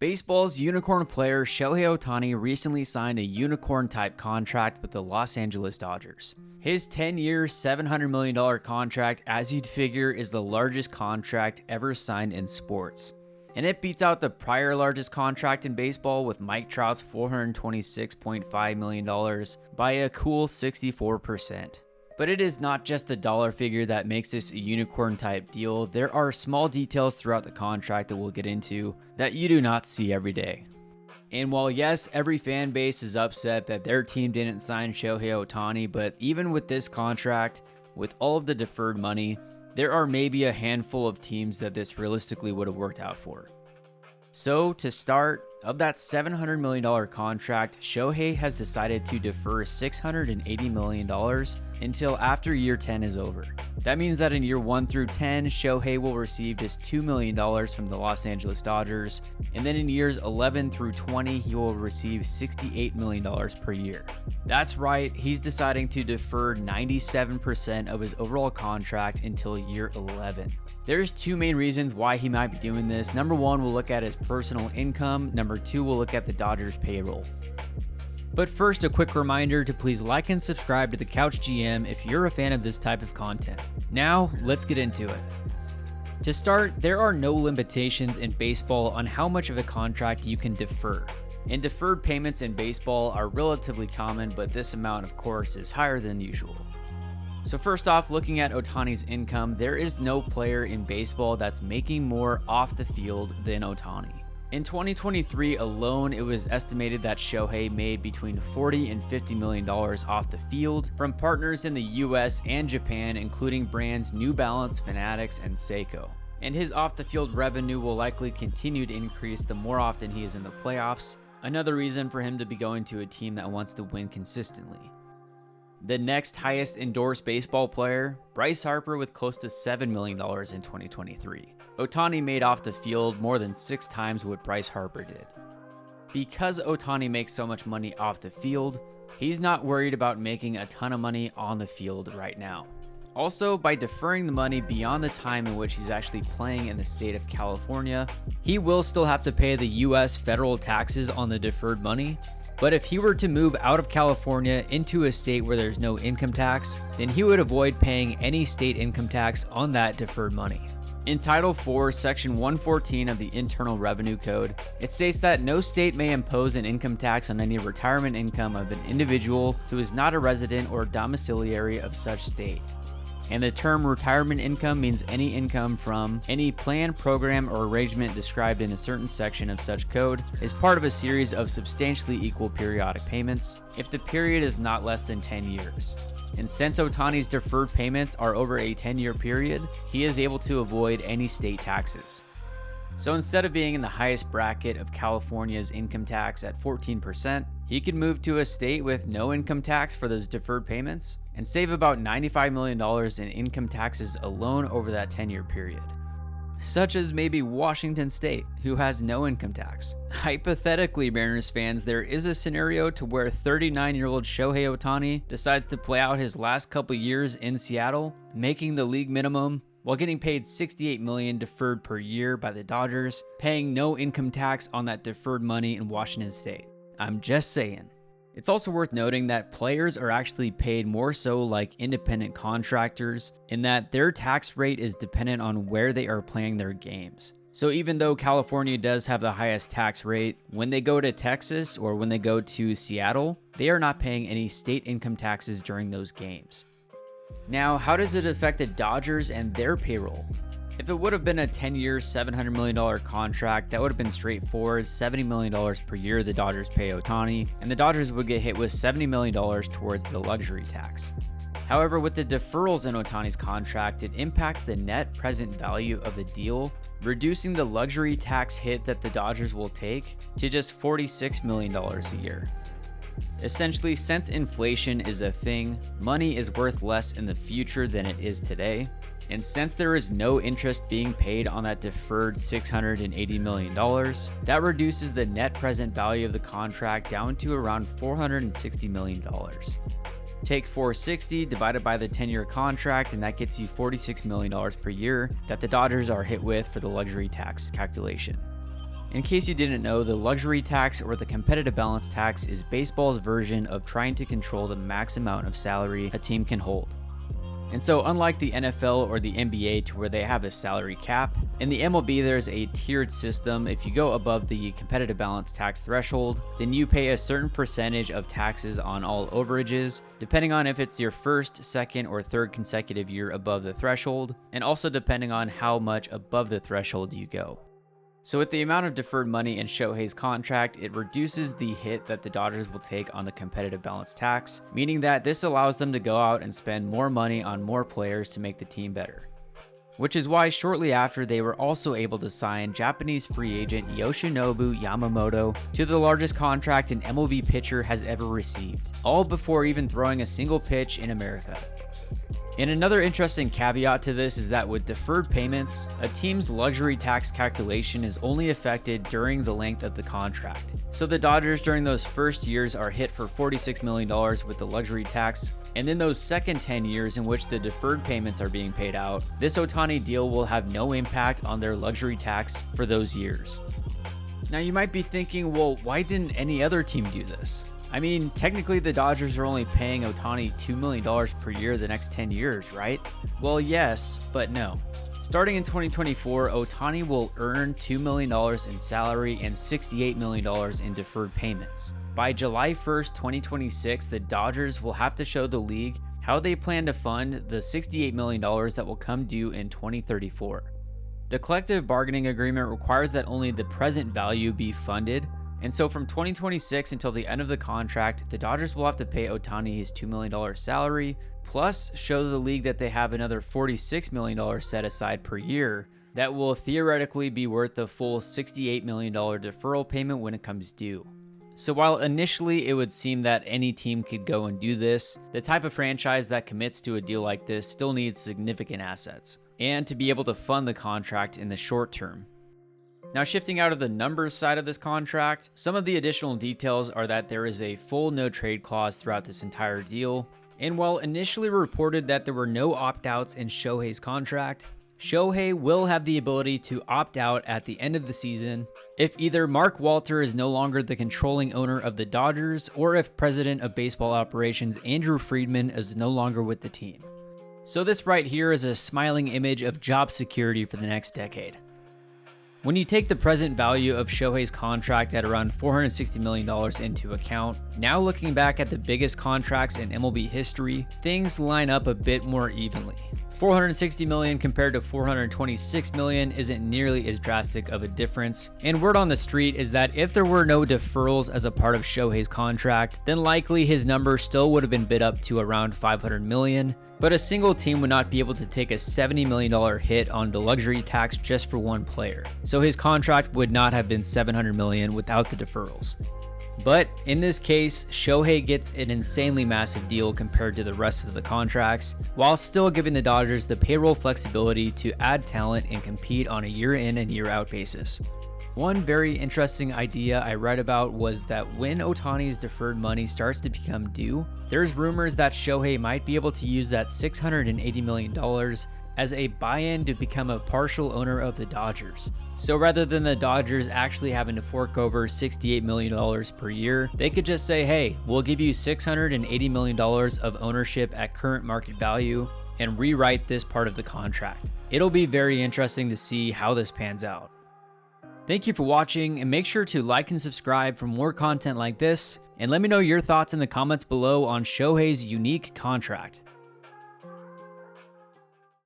Baseball's unicorn player Shohei Ohtani recently signed a unicorn-type contract with the Los Angeles Dodgers. His 10-year, $700 million contract, as you'd figure, is the largest contract ever signed in sports. And it beats out the prior largest contract in baseball with Mike Trout's $426.5 million by a cool 64%. But it is not just the dollar figure that makes this a unicorn-type deal. There are small details throughout the contract that we'll get into that you do not see every day. And while yes, every fan base is upset that their team didn't sign Shohei Ohtani, but even with this contract, with all of the deferred money, there are maybe a handful of teams that this realistically would have worked out for. So to start, of that $700 million contract, Shohei has decided to defer $680 million until after year 10 is over. That means that in year 1 through 10, Shohei will receive just $2 million from the Los Angeles Dodgers, and then in years 11 through 20, he will receive $68 million per year. That's right, he's deciding to defer 97% of his overall contract until year 11. There's two main reasons why he might be doing this. Number one, we'll look at his personal income. Number two, we'll look at the Dodgers payroll. But first, a quick reminder to please like and subscribe to the Couch GM if you're a fan of this type of content. Now, let's get into it. To start, there are no limitations in baseball on how much of a contract you can defer. And deferred payments in baseball are relatively common, but this amount, of course, is higher than usual. So first off, looking at Ohtani's income, there is no player in baseball that's making more off the field than Ohtani. In 2023 alone, it was estimated that Shohei made between $40 and $50 million off the field from partners in the US and Japan, including brands New Balance, Fanatics, and Seiko. And his off-the-field revenue will likely continue to increase the more often he is in the playoffs, another reason for him to be going to a team that wants to win consistently. The next highest endorsed baseball player, Bryce Harper, with close to $7 million in 2023. Ohtani made off the field more than 6 times what Bryce Harper did. Because Ohtani makes so much money off the field, he's not worried about making a ton of money on the field right now. Also, by deferring the money beyond the time in which he's actually playing in the state of California, he will still have to pay the US federal taxes on the deferred money. But if he were to move out of California into a state where there's no income tax, then he would avoid paying any state income tax on that deferred money. In Title IV, Section 114 of the Internal Revenue Code, it states that no state may impose an income tax on any retirement income of an individual who is not a resident or domiciliary of such state. And the term retirement income means any income from any plan, program, or arrangement described in a certain section of such code is part of a series of substantially equal periodic payments if the period is not less than 10 years. And since Ohtani's deferred payments are over a 10-year period, he is able to avoid any state taxes. So instead of being in the highest bracket of California's income tax at 14%, he could move to a state with no income tax for those deferred payments and save about $95 million in income taxes alone over that 10-year period. Such as maybe Washington State, who has no income tax. Hypothetically, Mariners fans, there is a scenario to where 39-year-old Shohei Ohtani decides to play out his last couple years in Seattle, making the league minimum, while getting paid $68 million deferred per year by the Dodgers, paying no income tax on that deferred money in Washington State. I'm just saying. It's also worth noting that players are actually paid more so like independent contractors in that their tax rate is dependent on where they are playing their games. So even though California does have the highest tax rate, when they go to Texas or when they go to Seattle, they are not paying any state income taxes during those games. Now, how does it affect the Dodgers and their payroll? If it would have been a 10-year, $700 million contract, that would have been straightforward, $70 million per year the Dodgers pay Ohtani, and the Dodgers would get hit with $70 million towards the luxury tax. However, with the deferrals in Ohtani's contract, it impacts the net present value of the deal, reducing the luxury tax hit that the Dodgers will take to just $46 million a year. Essentially, since inflation is a thing, money is worth less in the future than it is today. And since there is no interest being paid on that deferred $680 million, that reduces the net present value of the contract down to around $460 million. Take 460 divided by the 10-year contract, and that gets you $46 million per year that the Dodgers are hit with for the luxury tax calculation. In case you didn't know, the luxury tax or the competitive balance tax is baseball's version of trying to control the max amount of salary a team can hold. And so unlike the NFL or the NBA to where they have a salary cap, in the MLB there's a tiered system. If you go above the competitive balance tax threshold, then you pay a certain percentage of taxes on all overages, depending on if it's your first, second, or third consecutive year above the threshold, and also depending on how much above the threshold you go. So with the amount of deferred money in Shohei's contract, it reduces the hit that the Dodgers will take on the competitive balance tax, meaning that this allows them to go out and spend more money on more players to make the team better. Which is why shortly after they were also able to sign Japanese free agent Yoshinobu Yamamoto to the largest contract an MLB pitcher has ever received, all before even throwing a single pitch in America. And another interesting caveat to this is that with deferred payments, a team's luxury tax calculation is only affected during the length of the contract. So the Dodgers during those first years are hit for $46 million with the luxury tax, and then those second 10 years in which the deferred payments are being paid out, this Ohtani deal will have no impact on their luxury tax for those years. Now you might be thinking, well, why didn't any other team do this? I mean, technically the Dodgers are only paying Ohtani $2 million per year the next 10 years, right? Well, yes, but no. Starting in 2024, Ohtani will earn $2 million in salary and $68 million in deferred payments. By July 1st, 2026, the Dodgers will have to show the league how they plan to fund the $68 million that will come due in 2034. The collective bargaining agreement requires that only the present value be funded. And so from 2026 until the end of the contract, the Dodgers will have to pay Ohtani his $2 million salary, plus show the league that they have another $46 million set aside per year that will theoretically be worth the full $68 million deferral payment when it comes due. So while initially it would seem that any team could go and do this, the type of franchise that commits to a deal like this still needs significant assets, and to be able to fund the contract in the short term. Now shifting out of the numbers side of this contract, some of the additional details are that there is a full no trade clause throughout this entire deal. And while initially reported that there were no opt-outs in Shohei's contract, Shohei will have the ability to opt out at the end of the season if either Mark Walter is no longer the controlling owner of the Dodgers or if President of Baseball Operations Andrew Friedman is no longer with the team. So this right here is a smiling image of job security for the next decade. When you take the present value of Shohei's contract at around $460 million into account, now looking back at the biggest contracts in MLB history, things line up a bit more evenly. $460 million compared to $426 million isn't nearly as drastic of a difference, and word on the street is that if there were no deferrals as a part of Shohei's contract, then likely his number still would have been bid up to around $500 million, but a single team would not be able to take a $70 million hit on the luxury tax just for one player, so his contract would not have been $700 million without the deferrals. But in this case, Shohei gets an insanely massive deal compared to the rest of the contracts, while still giving the Dodgers the payroll flexibility to add talent and compete on a year in and year out basis. One very interesting idea I read about was that when Ohtani's deferred money starts to become due, there's rumors that Shohei might be able to use that $680 million as a buy-in to become a partial owner of the Dodgers. So rather than the Dodgers actually having to fork over $68 million per year, they could just say, hey, we'll give you $680 million of ownership at current market value and rewrite this part of the contract. It'll be very interesting to see how this pans out. Thank you for watching, and make sure to like and subscribe for more content like this, and let me know your thoughts in the comments below on Shohei's unique contract.